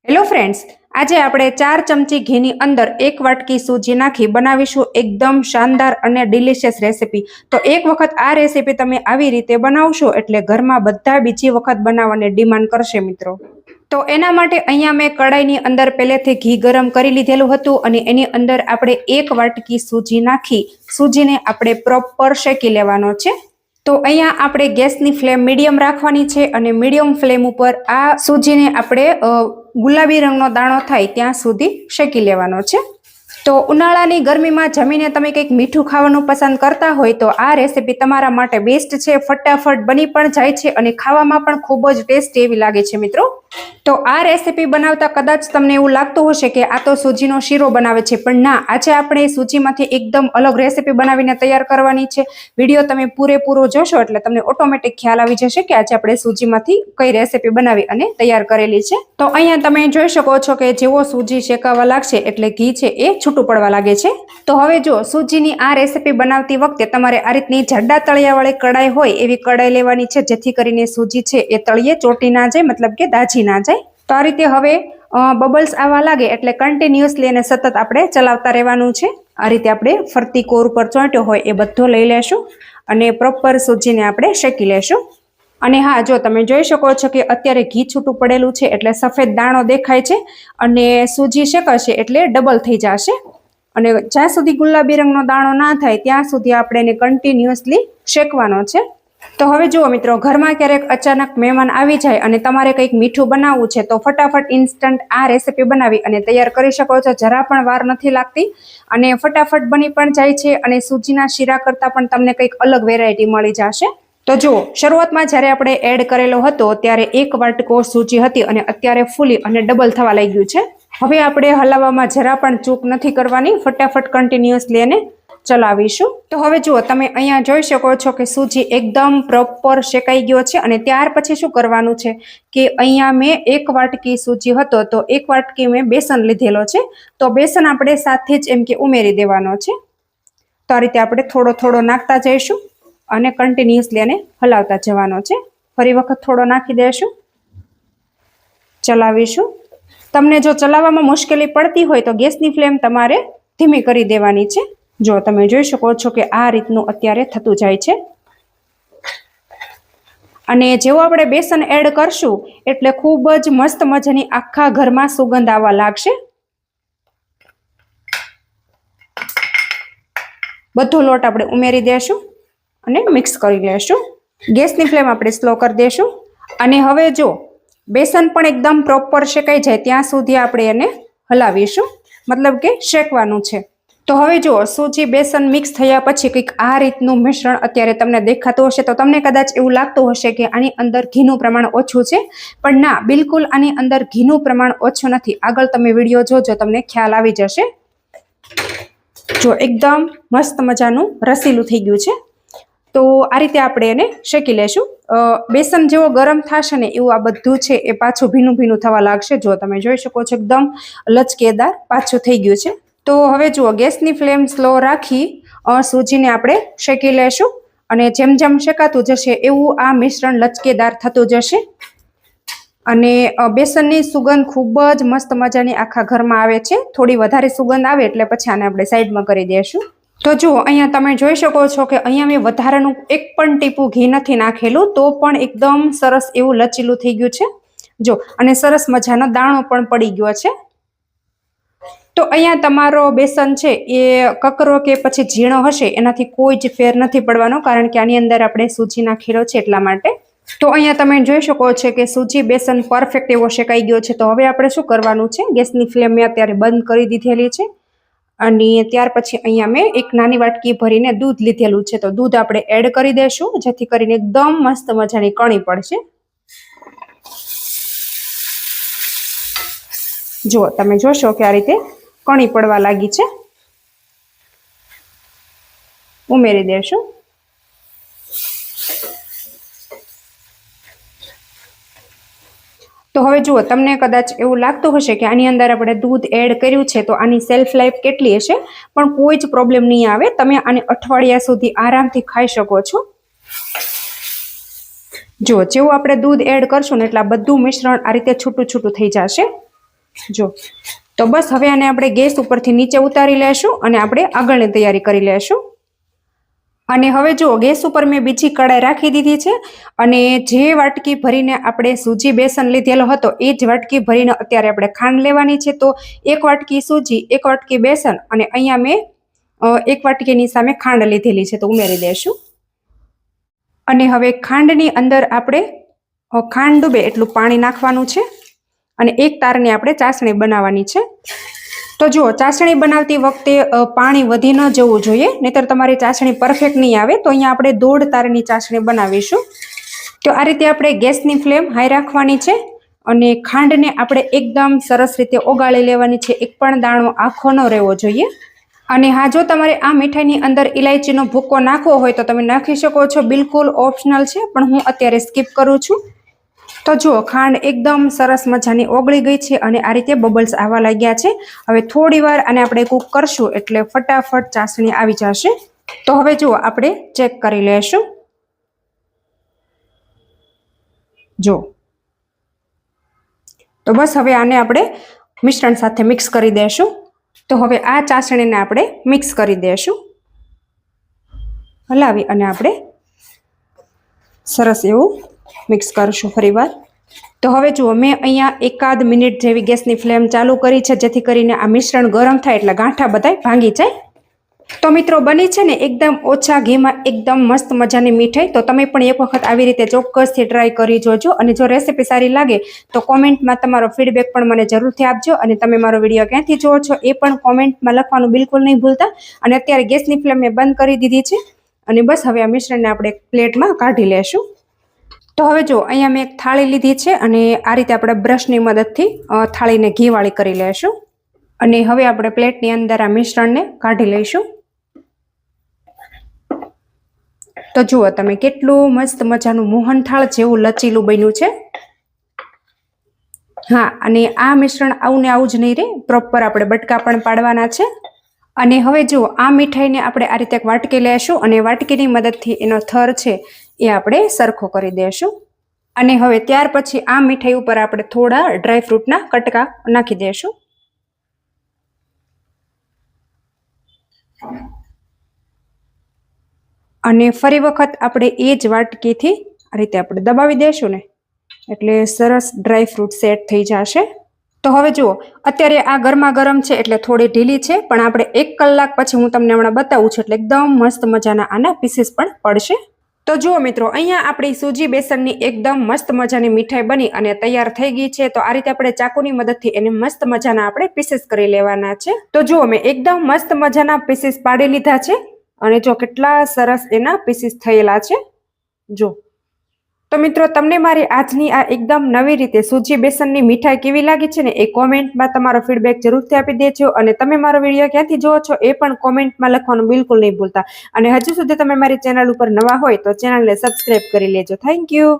Hello friends, આજે આપણે 4 ચમચી ઘીની અંદર 1 વાટકી સૂજી નાખી બનાવીશું એકદમ શાનદાર અને ડિલિશિયસ રેસીપી। તો એક વખત આ રેસીપી તમે આવી રીતે બનાવશો એટલે ઘરમાં બધા બીજી વખત બનાવવાની ડિમાન્ડ કરશે મિત્રો। તો એના માટે અહીંયા મેં કડાઈની અંદર પહેલેથી ઘી ગરમ કરી લીધેલું હતું અને એની અંદર આપણે 1 વાટકી સૂજી નાખી સૂજીને આપણે પ્રોપર શેકી લેવાનો છે। તો અહીંયા આપણે ગેસની ફ્લેમ મીડિયમ રાખવાની છે અને મીડિયમ ફ્લેમ ઉપર આ સૂજીને આપણે ગુલાબી રંગનો દાણો થાય ત્યાં સુધી શેકી લેવાનો છે। તો ઉનાળાની ગરમીમાં જમીને તમે કંઈક મીઠું ખાવાનું પસંદ કરતા હોય તો આ રેસીપી તમારા માટે બેસ્ટ છે। ફટાફટ બની પણ જાય છે અને ખાવામાં પણ ખૂબ જ ટેસ્ટી એવી લાગે છે મિત્રો। તો આ રેસીપી બનાવતા કદાચ તમને એવું લાગતું હશે કે આ તો સૂજીનો શીરો બનાવે છે, પણ ના, આજે આપણે સૂજીમાંથી એકદમ અલગ રેસીપી બનાવીને તૈયાર કરવાની છે। વિડીયો તમે પૂરેપૂરો જોશો એટલે તમને ઓટોમેટિક ખ્યાલ આવી જશે કે આજે આપણે સૂજીમાંથી કઈ રેસીપી બનાવી અને તૈયાર કરેલી છે। તો અહીંયા તમે જોઈ શકો છો કે જેવો સૂજી શેકાવા લાગશે એટલે ઘી છે એ છૂટું પડવા લાગે છે। તો હવે જો સૂજીની આ રેસીપી બનાવતી વખતે તમારે આ રીતની જાડા તળિયાવાળી કડાઈ હોય એવી કડાઈ લેવાની છે, જેથી કરીને સૂજી છે એ તળિયે ચોટી ના જાય, મતલબ કે દાજી ના જાય। તો આ રીતે હવે બબલ્સ આવવા લાગે એટલે કન્ટિન્યુઅસલી અને સતત આપણે ચલાવતા રહેવાનું છે। આ રીતે આપણે ફરતી કોર ઉપર ચોંટ્યો હોય એ બધો લઈ લેશું અને પ્રોપર સૂજીને આપણે શેકી લેશું। અને હા, જો તમે જોઈ શકો છો કે અત્યારે ઘી છૂટું પડેલું છે એટલે સફેદ દાણો દેખાય છે અને સૂજી શેકાશે એટલે ડબલ થઈ જશે અને જ્યાં સુધી ગુલાબી રંગનો દાણો ના થાય ત્યાં સુધી આપણે એને કન્ટિન્યુઅસલી શેકવાનો છે। તો હવે જુઓ મિત્રો, ઘરમાં ક્યારેક અચાનક મહેમાન આવી જાય અને તમારે કંઈક મીઠું બનાવવું છે તો ફટાફટ ઇન્સ્ટન્ટ આ રેસીપી બનાવી અને તૈયાર કરી શકો છો। જરા પણ વાર નથી લાગતી અને ફટાફટ બની પણ જાય છે અને સૂજીના શીરા કરતાં પણ તમને કંઈક અલગ વેરાયટી મળી જશે। તો જુઓ, શરૂઆતમાં જ્યારે આપણે એડ કરેલો હતો ત્યારે 1 વાટકો સૂજી હતી અને અત્યારે ફૂલી અને ડબલ થવા લાગ્યું છે। હવે આપણે હલાવવામાં જરા પણ ચૂક નથી કરવાની, ફટાફટ કન્ટિન્યુઅસલી એને ચલાવીશું। તો હવે જુઓ, તમે અહીંયા જોઈ શકો છો કે સૂજી એકદમ પ્રોપર શેકાઈ ગયો છે અને ત્યાર પછી શું કરવાનું છે કે અહીંયા મેં 1 વાટકી સૂજી હતો તો 1 વાટકી મેં બેસન લીધેલો છે, તો બેસન આપણે સાથે જ એમ કે ઉમેરી દેવાનો છે। તો આ રીતે આપણે થોડો થોડો નાખતા જઈશું અને કન્ટિન્યુઅસલી એને હલાવતા જવાનો છે। ફરી વખત થોડો નાખી દઈશું, ચલાવીશું। તમને જો ચલાવવામાં મુશ્કેલી પડતી હોય તો ગેસની ફ્લેમ તમારે ધીમી કરી દેવાની છે। જો તમે જોઈ શકો છો કે આ રીતનું અત્યારે થતું જાય છે અને જેવો આપણે બેસન એડ કરશું એટલે ખૂબ જ મસ્ત મજાની આખા ઘરમાં સુગંધ આવવા લાગશે। બધો લોટ આપણે ઉમેરી દેશું અને મિક્સ કરી લેશું। ગેસની ફ્લેમ આપણે સ્લો કરી દેશું અને હવે જો બેસન પણ એકદમ પ્રોપર શેકાઈ જાય ત્યાં સુધી આપણે એને હલાવીશું, મતલબ કે શેકવાનું છે। તો હવે જો સૂજી બેસન મિક્સ થયા પછી કંઈક આ રીતનું મિશ્રણ અત્યારે તમને દેખાતું હશે તો તમને કદાચ એવું લાગતું હશે કે આની અંદર ઘીનું પ્રમાણ ઓછું છે, પણ ના, બિલકુલ આની અંદર ઘીનું પ્રમાણ ઓછું નથી। આગળ તમે વિડીયો જોજો, તમને ખ્યાલ આવી જશે। જો એકદમ મસ્ત મજાનું રસીલું થઈ ગયું છે। તો આ રીતે આપણે એને શેકી લેશું। બેસન જેવો ગરમ થશે ને એવું આ બધું છે એ પાછું ભીનું ભીનું થવા લાગશે। જો તમે જોઈ શકો છો એકદમ લચકેદાર પાછું થઈ ગયું છે। તો હવે જુઓ, ગેસની ફ્લેમ સ્લો રાખી સૂજીને આપણે શેકી લેશું અને જેમ જેમ શેકાતું જશે એવું આ મિશ્રણ લચકેદાર થતું જશે અને બેસનની સુગંધ ખૂબ જ મસ્ત મજાની આખા ઘરમાં આવે છે। થોડી વધારે સુગંધ આવે એટલે પછી આને આપણે સાઈડમાં કરી દઈશું। તો જુઓ, અહીંયા તમે જોઈ શકો છો કે અહીંયા મેં વધારાનું એક પણ ટીપું ઘી નથી નાખેલું તો પણ એકદમ સરસ એવું લચીલું થઈ ગયું છે। જો, અને સરસ મજાનો દાણો પણ પડી ગયો છે। તો અહીંયા તમારો બેસન છે એ કકરો કે પછી ઝીણો હશે એનાથી કોઈ જ ફેર નથી પડવાનો, કારણ કે આની અંદર આપણે સૂજી નાખેલો છે એટલા માટે। તો અહીંયા તમે જોઈ શકો છો કે સૂજી બેસન પરફેક્ટ એવો શેકાઈ ગયો છે। તો હવે આપણે શું કરવાનું છે, ગેસની ફ્લેમ મેં અત્યારે બંધ કરી દીધેલી છે અને ત્યાર પછી અહીંયા મેં 1 નાની વાટકી ભરીને દૂધ લીધેલું છે, તો દૂધ આપણે એડ કરી દેશું જેથી કરીને એકદમ મસ્ત મજાની કણી પડશે। જુઓ, તમે જોશો કે આ રીતે કણી પડવા લાગી છે, ઉમેરી દેશું। તો હવે જુઓ, તમને કદાચ એવું લાગતું હશે કે આની અંદર આપણે દૂધ એડ કર્યું છે તો આની સેલ્ફ લાઈફ કેટલી હશે, પણ કોઈ જ પ્રોબ્લેમ નહીં આવે। તમે આને અઠવાડિયા સુધી આરામથી ખાઈ શકો છો। જો જેવું આપણે દૂધ એડ કરશું ને એટલે બધું મિશ્રણ આ રીતે છૂટું છૂટું થઈ જશે। જો તો બસ હવે આને આપણે ગેસ ઉપરથી નીચે ઉતારી લેશું અને આપણે આગળની તૈયારી કરી લેશું. અને હવે જો ગેસ ઉપર મેં બીજી કડાઈ રાખી દીધી છે અને જે વાટકી ભરીને આપણે સૂજી બેસન લીધેલો હતો એ જ વાટકી ભરીને અત્યારે આપણે ખાંડ લેવાની છે. તો 1 વાટકી સૂજી, 1 વાટકી બેસન અને અહીંયા મેં 1 વાટકીની સામે ખાંડ લીધેલી છે તો ઉમેરી દેશું. અને હવે ખાંડની અંદર આપણે ખાંડ ડૂબે એટલું પાણી નાખવાનું છે અને 1 તારની આપણે ચાસણી બનાવવાની છે. તો જુઓ, ચાસણી બનાવતી વખતે પાણી વધી ન જવું જોઈએ, નહીતર તમારી ચાસણી પરફેક્ટ નહીં આવે. તો અહીંયા આપણે 1.5 તારની ચાસણી બનાવીશું. તો આ રીતે આપણે ગેસની ફ્લેમ હાઈ રાખવાની છે અને ખાંડને આપણે એકદમ સરસ રીતે ઓગાળી લેવાની છે. એક પણ દાણો આખો ન રહેવો જોઈએ. અને હા, જો તમારે આ મીઠાઈની અંદર ઇલાયચીનો ભૂકો નાખવો હોય તો તમે નાખી શકો છો, બિલકુલ ઓપ્શનલ છે, પણ હું અત્યારે સ્કીપ કરું છું. તો જુઓ, ખાંડ એકદમ સરસ મજાની ઓગળી ગઈ છે અને આ રીતે બબલ્સ આવવા લાગ્યા છે. હવે થોડી વાર આને આપણે કૂક કરશું એટલે ફટાફટ ચાસણી આવી જશે. તો હવે જુઓ, આપણે ચેક કરી લેશું. જો તો બસ હવે આને આપણે મિશ્રણ સાથે મિક્સ કરી દેશું. તો હવે આ ચાસણીને આપણે મિક્સ કરી દેશું, હલાવી અને આપણે સરસ એવું મિક્સ કરશું ફરીવાર. તો હવે જુઓ, મેં અહીંયા 1 મિનિટ જેવી ગેસની ફ્લેમ ચાલુ કરી છે, જેથી કરીને આ મિશ્રણ ગરમ થાય એટલે ગાંઠા બધાય ભાંગી જાય. તો મિત્રો, બની છે ને એકદમ ઓછા ઘીમાં એકદમ મસ્ત મજાની મીઠાઈ. તો તમે પણ એક વખત આવી રીતે ચોક્કસથી ટ્રાય કરી જોજો. અને જો રેસીપી સારી લાગે તો કોમેન્ટમાં તમારો ફીડબેક પણ મને જરૂરથી આપજો. અને તમે મારો વિડીયો ક્યાંથી જુઓ છો એ પણ કોમેન્ટમાં લખવાનું બિલકુલ નહીં ભૂલતા. અને અત્યારે ગેસની ફ્લેમ મેં બંધ કરી દીધી છે અને બસ હવે આ મિશ્રણને આપણે પ્લેટમાં કાઢી લેશું. તો હવે જો, અહીંયા મેં એક થાળી લીધી છે અને આ રીતે આપણે બ્રશની મદદથી થાળીને ઘીવાળી કરી લેશું. અને હવે આપણે પ્લેટની અંદર આ મિશ્રણને કાઢી લઈશું. તો જુઓ તમે, કેટલું મસ્ત મજાનું મોહનથાળ જેવું લચીલું બન્યું છે. હા, અને આ મિશ્રણ આવું ને આવું જ નહીં રહે, પ્રોપર આપણે બટકા પણ પાડવાના છે. અને હવે જુઓ, આ મીઠાઈને આપણે આ રીતે વાટકી લેશું અને વાટકીની મદદથી એનો થર છે એ આપણે સરખો કરી દેશું. અને હવે ત્યાર પછી આ મીઠાઈ ઉપર આપણે થોડા ડ્રાયફ્રૂટના કટકા નાખી દેશું. અને ફરી વખત આપણે એ જ વાટકીથી આ રીતે આપણે દબાવી દેશું ને એટલે સરસ ડ્રાયફ્રૂટ સેટ થઈ જશે. તો હવે જુઓ, અત્યારે આ ગરમા ગરમ છે એટલે થોડી ઢીલી છે, પણ આપણે 1 કલાક પછી હું તમને હમણાં બતાવું છું એટલે એકદમ મસ્ત મજાના આના પીસીસ પણ પડશે. તો જુઓ મિત્રો, અહીંયા આપણી સૂજી બેસનની એકદમ મસ્ત મજાની મીઠાઈ બની અને તૈયાર થઈ ગઈ છે. તો આ રીતે આપણે ચાકુની મદદથી એને મસ્ત મજાના આપણે પીસીસ કરી લેવાના છે. તો જુઓ, મેં એકદમ મસ્ત મજાના પીસીસ પાડી લીધા છે અને જો કેટલા સરસ એના પીસીસ થયેલા છે. જો તો મિત્રો, તમને મારી આજની આ એકદમ નવી રીતે સૂજી બેસનની મીઠાઈ કેવી લાગી છે ને એ કોમેન્ટમાં તમારો ફીડબેક જરૂરથી આપી દેજો. અને તમે મારો વિડીયો ક્યાંથી જુઓ છો એ પણ કોમેન્ટમાં લખવાનું બિલકુલ નહીં ભૂલતા. અને હજુ સુધી તમે મારી ચેનલ ઉપર નવા હોય તો ચેનલને સબસ્ક્રાઇબ કરી લેજો. Thank you.